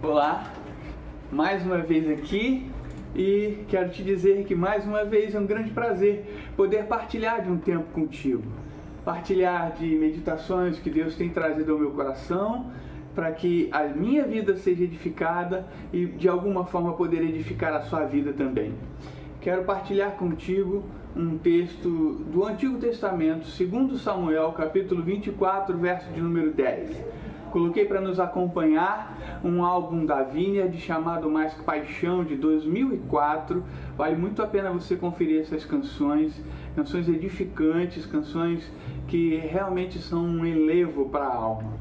Olá, mais uma vez aqui e quero te dizer que mais uma vez é um grande prazer poder partilhar de um tempo contigo, partilhar de meditações que Deus tem trazido ao meu coração para que a minha vida seja edificada e de alguma forma poder edificar a sua vida também. Quero partilhar contigo um texto do Antigo Testamento, 2 Samuel, capítulo 24, verso de número 10. Coloquei para nos acompanhar um álbum da Vineyard chamado Mais Que Paixão, de 2004. Vale muito a pena você conferir essas canções edificantes, canções que realmente são um elevo para a alma.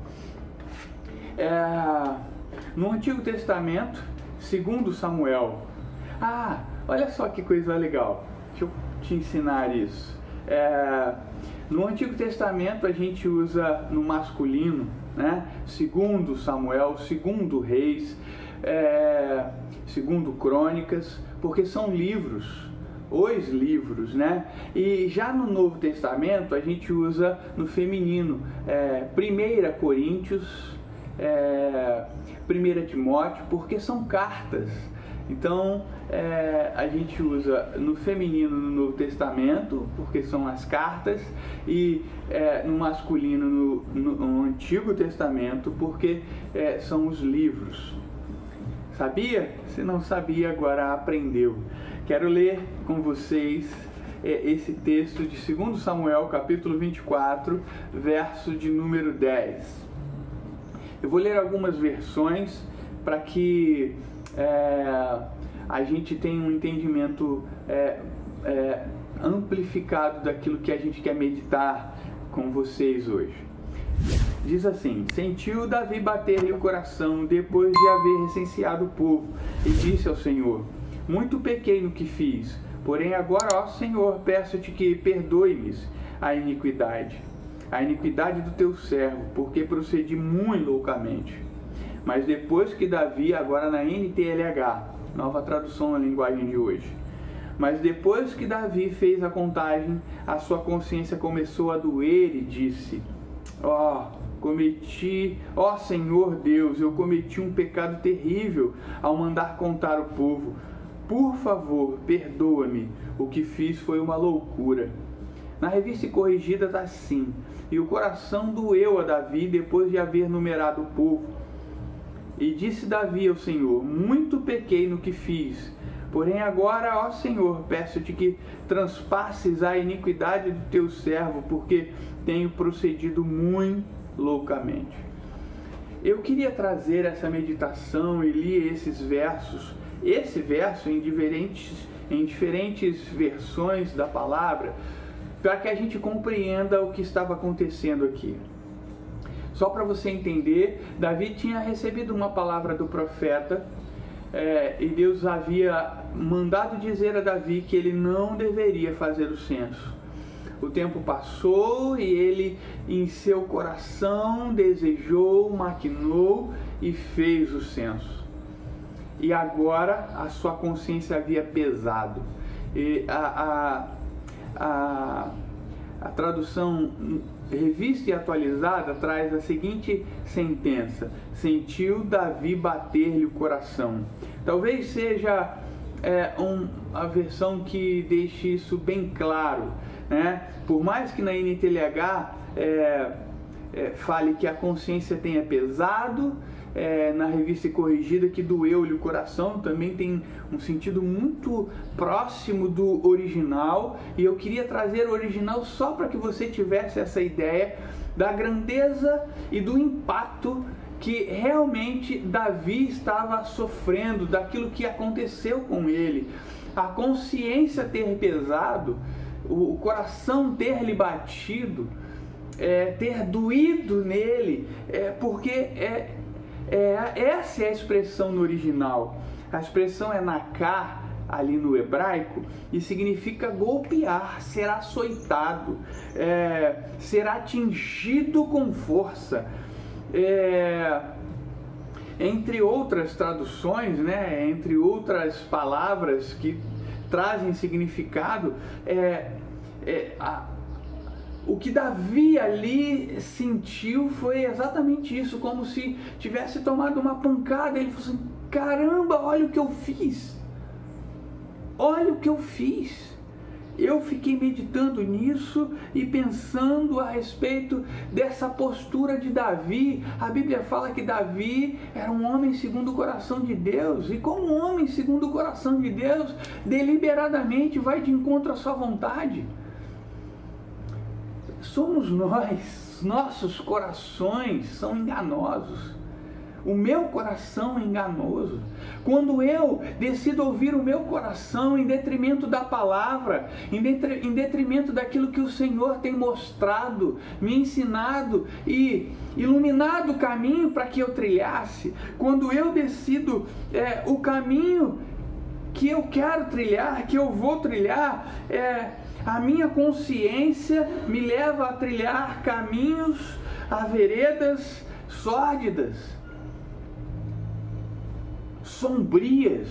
No Antigo Testamento, 2 Samuel. Olha só que coisa legal. Deixa eu te ensinar isso. No Antigo Testamento a gente usa no masculino, né? 2 Samuel, 2 Reis, 2 Crônicas, porque são livros, os livros, né? E já no Novo Testamento a gente usa no feminino, 1 Coríntios, 1 Timóteo, porque são cartas. Então, a gente usa no feminino no Novo Testamento, porque são as cartas, e no masculino no Antigo Testamento, porque são os livros. Sabia? Se não sabia, agora aprendeu. Quero ler com vocês esse texto de 2 Samuel, capítulo 24, verso de número 10. Eu vou ler algumas versões para que a gente tenha um entendimento amplificado daquilo que a gente quer meditar com vocês hoje. Diz assim: sentiu Davi bater-lhe o coração depois de haver recenseado o povo, e disse ao Senhor: muito pequei no que fiz, porém agora, ó Senhor, peço-te que perdoe-me a iniquidade do teu servo, porque procedi muito loucamente. Mas depois que Davi, agora na NTLH, nova tradução na linguagem de hoje, mas depois que Davi fez a contagem, a sua consciência começou a doer e disse: ó Senhor Deus, eu cometi um pecado terrível ao mandar contar o povo. Por favor, perdoa-me, o que fiz foi uma loucura. Na Revista Corrigida está assim: e o coração doeu a Davi depois de haver numerado o povo. E disse Davi ao Senhor: muito pequei no que fiz, porém agora, ó Senhor, peço-te que transpasses a iniquidade do teu servo, porque tenho procedido muito loucamente. Eu queria trazer essa meditação e li esses versos, esse verso em diferentes versões da palavra, para que a gente compreenda o que estava acontecendo aqui. Só para você entender, Davi tinha recebido uma palavra do profeta, e Deus havia mandado dizer a Davi que ele não deveria fazer o censo. O tempo passou e ele, em seu coração, desejou, maquinou e fez o censo. E agora a sua consciência havia pesado. E a tradução Revista e Atualizada traz a seguinte sentença: sentiu Davi bater-lhe o coração. Talvez seja a versão que deixe isso bem claro, né? Por mais que na NTLH fale que a consciência tenha pesado, na Revista Corrigida que doeu-lhe o coração, também tem um sentido muito próximo do original, e eu queria trazer o original só para que você tivesse essa ideia da grandeza e do impacto que realmente Davi estava sofrendo, daquilo que aconteceu com ele. A consciência ter pesado, o coração ter lhe batido, ter doído nele, porque essa é a expressão no original. A expressão é nakar, ali no hebraico, e significa golpear, ser açoitado, ser atingido com força. Entre outras traduções, né, entre outras palavras que trazem significado, o que Davi ali sentiu foi exatamente isso, como se tivesse tomado uma pancada. Ele falou assim: caramba, olha o que eu fiz, olha o que eu fiz. Eu fiquei meditando nisso e pensando a respeito dessa postura de Davi. A Bíblia fala que Davi era um homem segundo o coração de Deus, e como um homem segundo o coração de Deus, deliberadamente vai de encontro à sua vontade. Somos nós, nossos corações são enganosos. O meu coração é enganoso. Quando eu decido ouvir o meu coração em detrimento da palavra, em detrimento daquilo que o Senhor tem mostrado, me ensinado e iluminado o caminho para que eu trilhasse, quando eu decido o caminho que eu quero trilhar, que eu vou trilhar, a minha consciência me leva a trilhar caminhos, a veredas sórdidas, sombrias.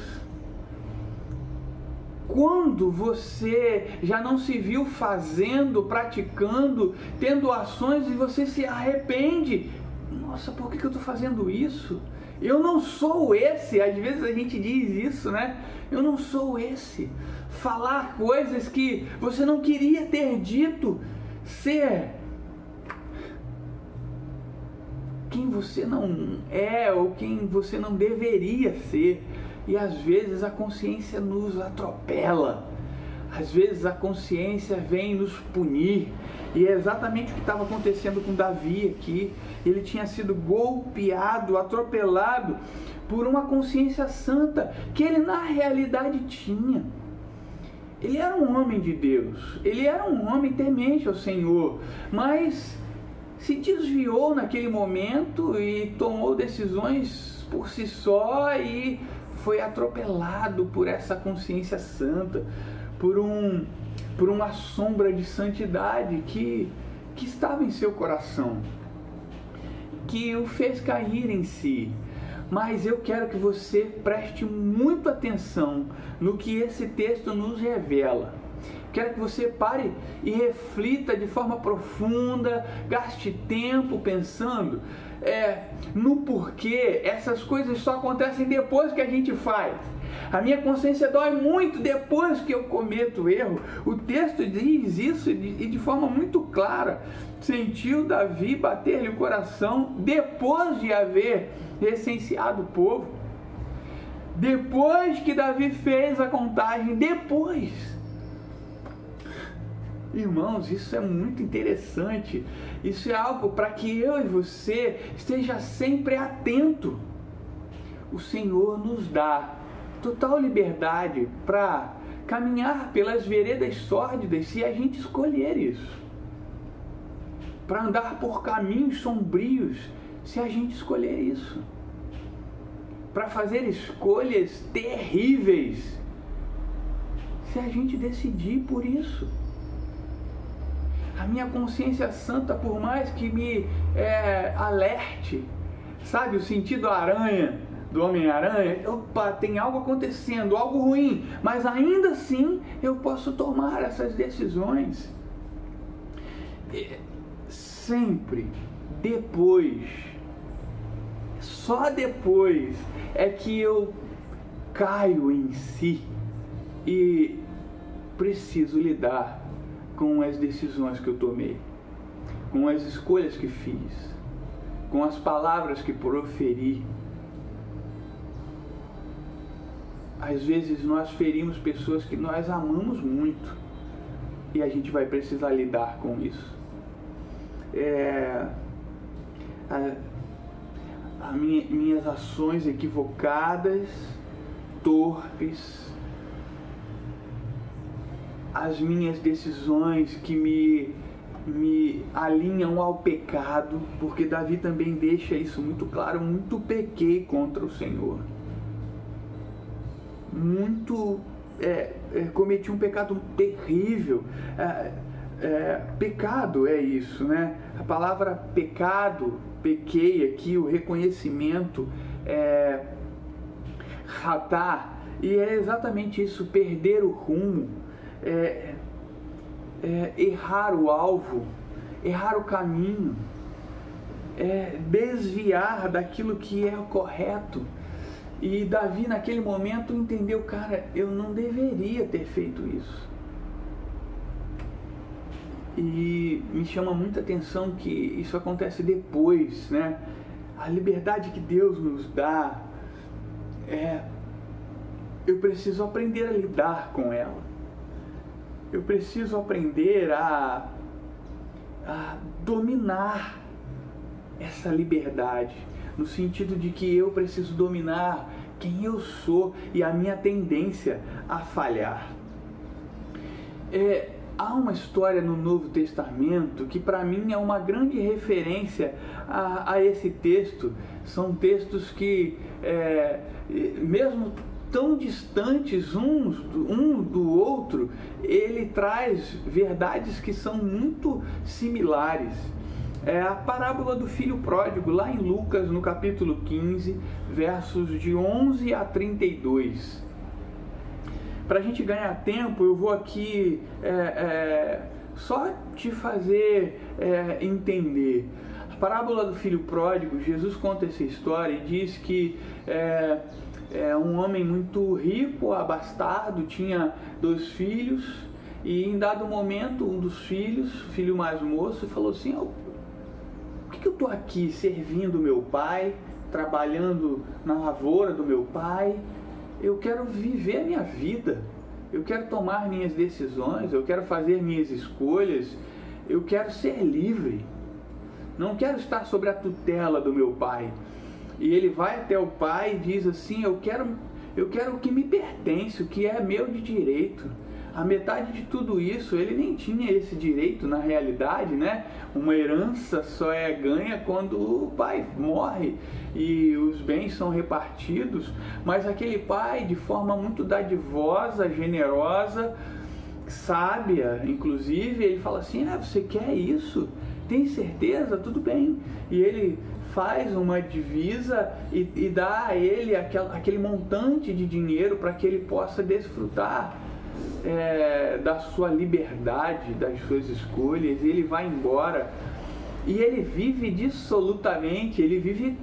Quando você já não se viu fazendo, praticando, tendo ações e você se arrepende, nossa, por que eu estou fazendo isso? Eu não sou esse. Às vezes a gente diz isso, né? Eu não sou esse. Falar coisas que você não queria ter dito, ser quem você não é ou quem você não deveria ser. E às vezes a consciência nos atropela, às vezes a consciência vem nos punir, e é exatamente o que estava acontecendo com Davi aqui. Ele tinha sido golpeado, atropelado por uma consciência santa que ele na realidade tinha. Ele era um homem de Deus, ele era um homem temente ao Senhor, mas se desviou naquele momento e tomou decisões por si só e foi atropelado por essa consciência santa, por uma sombra de santidade que estava em seu coração, que o fez cair em si. Mas eu quero que você preste muita atenção no que esse texto nos revela. Quero que você pare e reflita de forma profunda, gaste tempo pensando no porquê essas coisas só acontecem depois que a gente faz. A minha consciência dói muito depois que eu cometo erro. O texto diz isso e de forma muito clara. Sentiu Davi bater-lhe o coração depois de haver recenseado o povo. Depois que Davi fez a contagem, depois. Irmãos, isso é muito interessante. Isso é algo para que eu e você esteja sempre atento. O Senhor nos dá total liberdade para caminhar pelas veredas sórdidas se a gente escolher isso. Para andar por caminhos sombrios se a gente escolher isso. Para fazer escolhas terríveis se a gente decidir por isso. A minha consciência santa, por mais que me alerte, sabe, o sentido aranha do Homem-Aranha, opa, tem algo acontecendo, algo ruim, mas ainda assim eu posso tomar essas decisões. Sempre depois, só depois é que eu caio em si e preciso lidar com as decisões que eu tomei, com as escolhas que fiz, com as palavras que proferi. Às vezes nós ferimos pessoas que nós amamos muito e a gente vai precisar lidar com isso. Minhas ações equivocadas, torpes, as minhas decisões que me alinham ao pecado, porque Davi também deixa isso muito claro: muito pequei contra o Senhor, muito cometi um pecado terrível. Pecado é isso, né? A palavra pecado, pequei aqui, o reconhecimento, ratar, e é exatamente isso: perder o rumo, errar o alvo, errar o caminho, desviar daquilo que é o correto. E Davi naquele momento entendeu, cara, eu não deveria ter feito isso. E me chama muita atenção que isso acontece depois, né? A liberdade que Deus nos dá, eu preciso aprender a lidar com ela. Eu preciso aprender a dominar essa liberdade, no sentido de que eu preciso dominar quem eu sou e a minha tendência a falhar. Há uma história no Novo Testamento que para mim é uma grande referência a esse texto. São textos que, mesmo tão distantes um do outro, ele traz verdades que são muito similares. É a parábola do filho pródigo, lá em Lucas, no capítulo 15, versos de 11 a 32. Para a gente ganhar tempo, eu vou aqui só te fazer entender. A parábola do filho pródigo, Jesus conta essa história e diz que um homem muito rico, abastado, tinha 2 filhos, e em dado momento um dos filhos, o filho mais moço, falou assim: por que eu estou aqui servindo meu pai, trabalhando na lavoura do meu pai? Eu quero viver a minha vida, eu quero tomar minhas decisões, eu quero fazer minhas escolhas, eu quero ser livre, não quero estar sobre a tutela do meu pai. E ele vai até o pai e diz assim: eu quero o que me pertence, o que é meu de direito. A metade de tudo isso, ele nem tinha esse direito na realidade, né? Uma herança só é ganha quando o pai morre e os bens são repartidos. Mas aquele pai, de forma muito dadivosa, generosa, sábia, inclusive, ele fala assim: você quer isso? Tem certeza? Tudo bem. E ele faz uma divisa e dá a ele aquele montante de dinheiro para que ele possa desfrutar da sua liberdade, das suas escolhas. E ele vai embora e ele vive dissolutamente, ele vive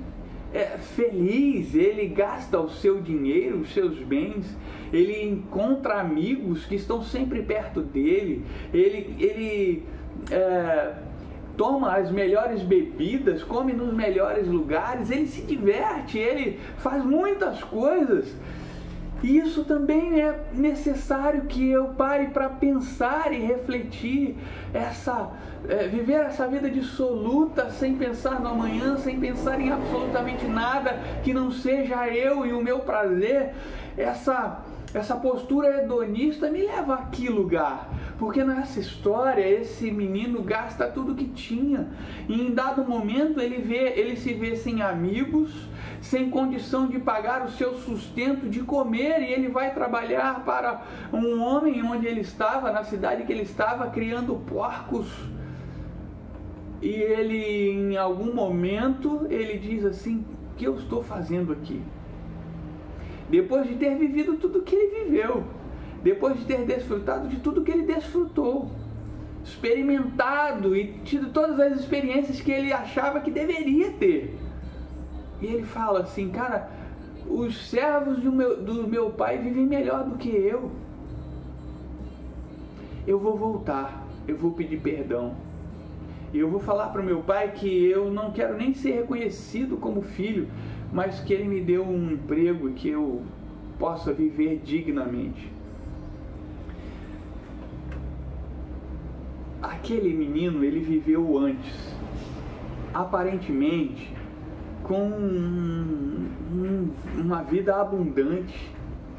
feliz, ele gasta o seu dinheiro, os seus bens, ele encontra amigos que estão sempre perto dele, ele toma as melhores bebidas, come nos melhores lugares, ele se diverte, ele faz muitas coisas. E isso também é necessário que eu pare para pensar e refletir, viver essa vida dissoluta, sem pensar no amanhã, sem pensar em absolutamente nada que não seja eu e o meu prazer. Essa postura hedonista me leva a que lugar? Porque nessa história, esse menino gasta tudo que tinha. E em dado momento ele se vê sem amigos, sem condição de pagar o seu sustento, de comer, e ele vai trabalhar para um homem onde ele estava, na cidade que ele estava, criando porcos. E ele, em algum momento, ele diz assim: o que eu estou fazendo aqui? Depois de ter vivido tudo que ele viveu, depois de ter desfrutado de tudo que ele desfrutou, experimentado e tido todas as experiências que ele achava que deveria ter. E ele fala assim: cara, os servos do meu pai vivem melhor do que eu. Eu vou voltar, eu vou pedir perdão. E eu vou falar para o meu pai que eu não quero nem ser reconhecido como filho, mas que ele me deu um emprego e que eu possa viver dignamente. Aquele menino, ele viveu antes, aparentemente, com uma vida abundante,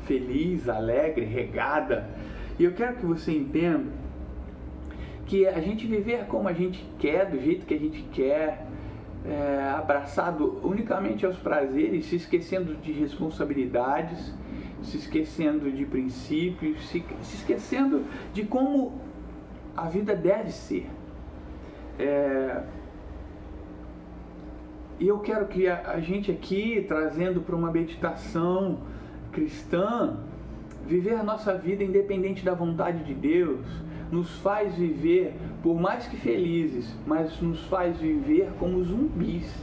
feliz, alegre, regada. E eu quero que você entenda que a gente viver como a gente quer, do jeito que a gente quer, abraçado unicamente aos prazeres, se esquecendo de responsabilidades, se esquecendo de princípios, se esquecendo de como a vida deve ser. E eu quero que a gente aqui, trazendo para uma meditação cristã, viver a nossa vida independente da vontade de Deus, nos faz viver, por mais que felizes, mas nos faz viver como zumbis.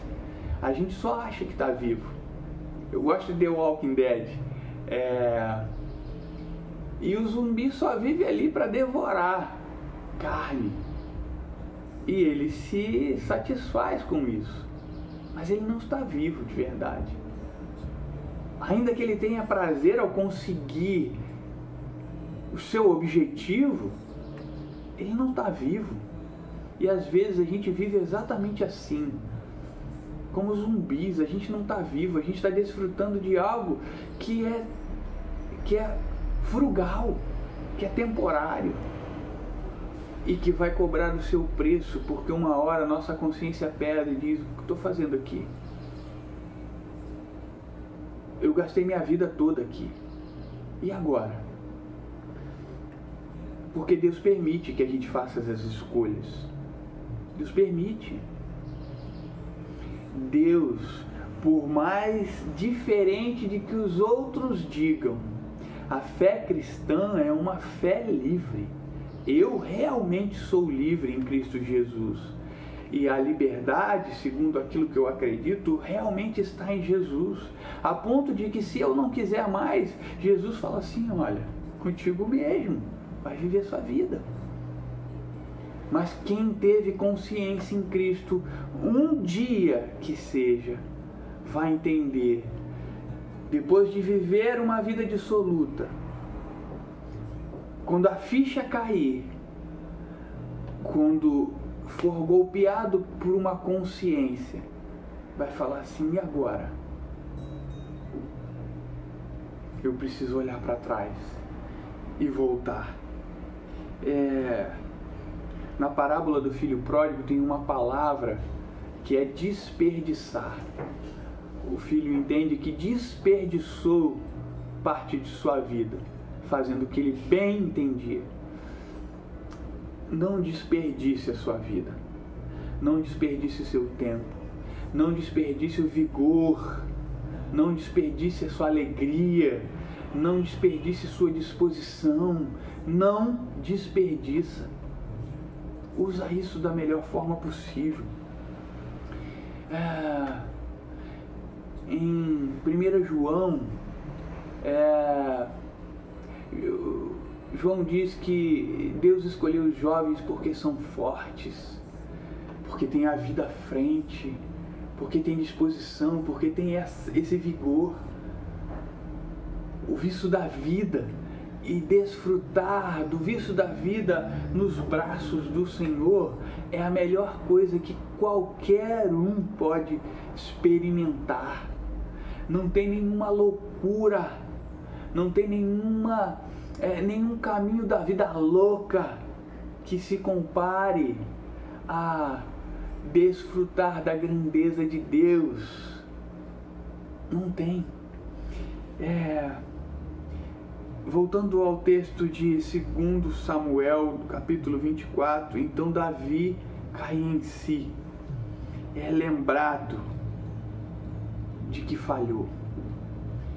A gente só acha que está vivo. Eu gosto de The Walking Dead. E o zumbi só vive ali para devorar carne. E ele se satisfaz com isso. Mas ele não está vivo de verdade. Ainda que ele tenha prazer ao conseguir o seu objetivo, ele não está vivo. E às vezes a gente vive exatamente assim. Como zumbis, a gente não está vivo, a gente está desfrutando de algo que é frugal, que é temporário e que vai cobrar o seu preço, porque uma hora a nossa consciência pesa e diz: o que estou fazendo aqui? Eu gastei minha vida toda aqui. E agora? Porque Deus permite que a gente faça essas escolhas. Deus permite. Deus, por mais diferente de que os outros digam, a fé cristã é uma fé livre. Eu realmente sou livre em Cristo Jesus. E a liberdade, segundo aquilo que eu acredito, realmente está em Jesus. A ponto de que se eu não quiser mais, Jesus fala assim: olha, contigo mesmo, vai viver sua vida. Mas quem teve consciência em Cristo, um dia que seja, vai entender, depois de viver uma vida dissoluta, quando a ficha cair, quando for golpeado por uma consciência, vai falar assim: e agora? Eu preciso olhar para trás e voltar. Na parábola do filho pródigo tem uma palavra que é desperdiçar. O filho entende que desperdiçou parte de sua vida, fazendo o que ele bem entendia. Não desperdice a sua vida. Não desperdice o seu tempo. Não desperdice o vigor. Não desperdice a sua alegria. Não desperdice sua disposição. Não desperdiça. Usa isso da melhor forma possível. Em 1 João, João diz que Deus escolheu os jovens porque são fortes, porque têm a vida à frente, porque têm disposição, porque têm esse vigor. O vício da vida, e desfrutar do vício da vida nos braços do Senhor é a melhor coisa que qualquer um pode experimentar. Não tem nenhuma loucura, não tem nenhum caminho da vida louca que se compare a desfrutar da grandeza de Deus. Não tem. Voltando ao texto de 2 Samuel, capítulo 24, então Davi cai em si, é lembrado de que falhou,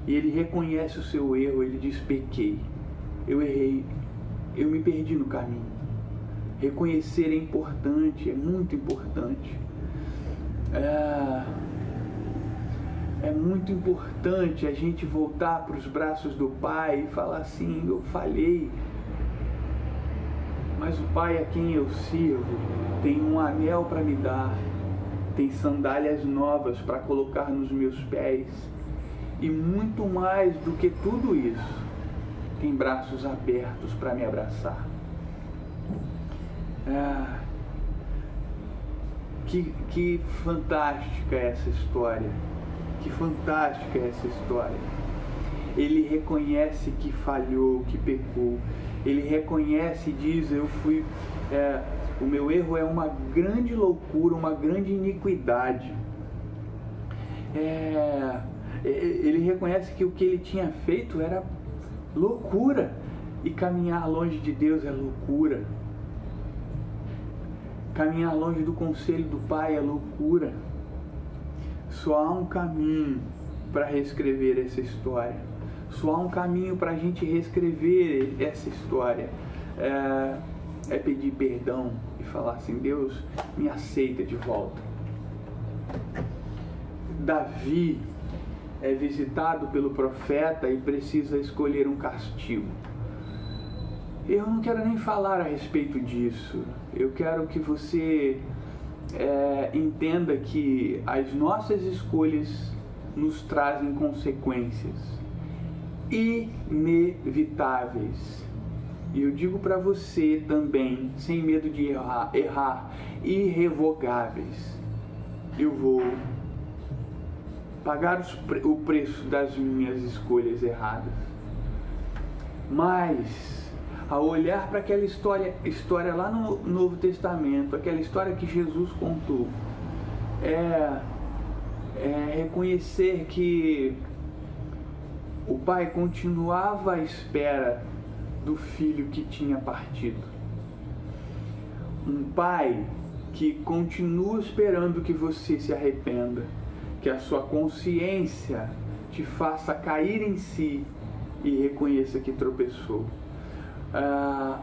e ele reconhece o seu erro. Ele diz: pequei, eu errei, eu me perdi no caminho. Reconhecer é importante, é muito importante. É muito importante a gente voltar para os braços do Pai e falar assim: eu falhei, mas o Pai a quem eu sirvo tem um anel para me dar, tem sandálias novas para colocar nos meus pés, e muito mais do que tudo isso, tem braços abertos para me abraçar. Que fantástica é essa história. Que fantástica é essa história. Ele reconhece que falhou, que pecou. Ele reconhece e diz: o meu erro é uma grande loucura, uma grande iniquidade. Ele reconhece que o que ele tinha feito era loucura, e caminhar longe de Deus é loucura. Caminhar longe do conselho do Pai é loucura. Só há um caminho para reescrever essa história. Só há um caminho para a gente reescrever essa história. é pedir perdão e falar assim: Deus, me aceita de volta. Davi é visitado pelo profeta e precisa escolher um castigo. Eu não quero nem falar a respeito disso. Eu quero que você entenda que as nossas escolhas nos trazem consequências inevitáveis. E eu digo para você também, sem medo de errar, irrevogáveis. Eu vou pagar o preço das minhas escolhas erradas. Mas, ao olhar para aquela história lá no Novo Testamento, aquela história que Jesus contou, reconhecer que o pai continuava à espera do filho que tinha partido. Um pai que continua esperando que você se arrependa, que a sua consciência te faça cair em si e reconheça que tropeçou.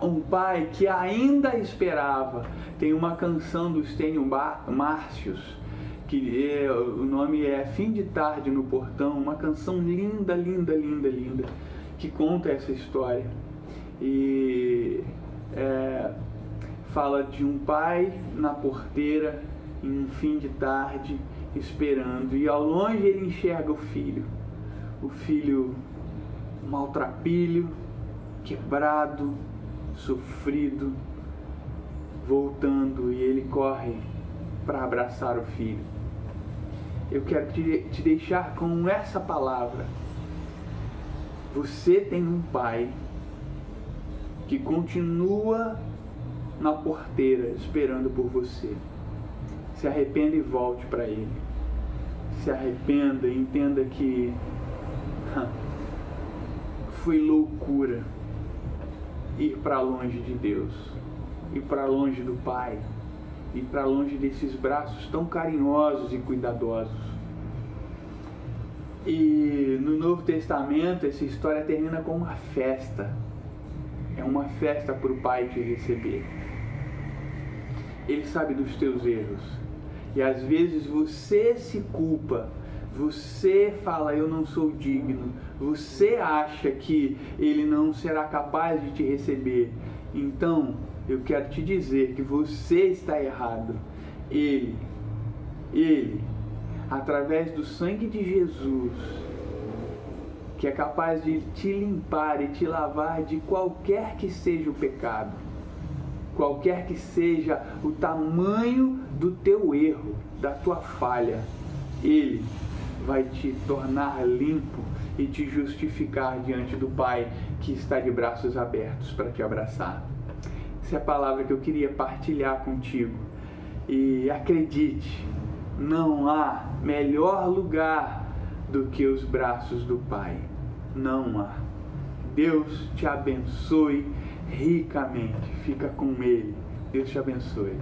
Um pai que ainda esperava. Tem uma canção do Stênio Márcios, que o nome é Fim de Tarde no Portão, uma canção linda, linda, linda, linda, que conta essa história. E fala de um pai na porteira em um fim de tarde esperando, e ao longe ele enxerga o filho maltrapilho, quebrado, sofrido, voltando, e ele corre para abraçar o filho. Eu quero te deixar com essa palavra. Você tem um pai que continua na porteira esperando por você. Se arrependa e volte para ele. Se arrependa e entenda que foi loucura ir para longe de Deus, ir para longe do Pai, ir para longe desses braços tão carinhosos e cuidadosos. E no Novo Testamento essa história termina com uma festa. É uma festa para o Pai te receber. Ele sabe dos teus erros. E às vezes você se culpa. Você fala: eu não sou digno. Você acha que ele não será capaz de te receber. Então, eu quero te dizer que você está errado. Ele, através do sangue de Jesus, que é capaz de te limpar e te lavar de qualquer que seja o pecado, qualquer que seja o tamanho do teu erro, da tua falha, ele vai te tornar limpo e te justificar diante do Pai, que está de braços abertos para te abraçar. Essa é a palavra que eu queria partilhar contigo. E acredite, não há melhor lugar do que os braços do Pai. Não há. Deus te abençoe ricamente. Fica com Ele. Deus te abençoe.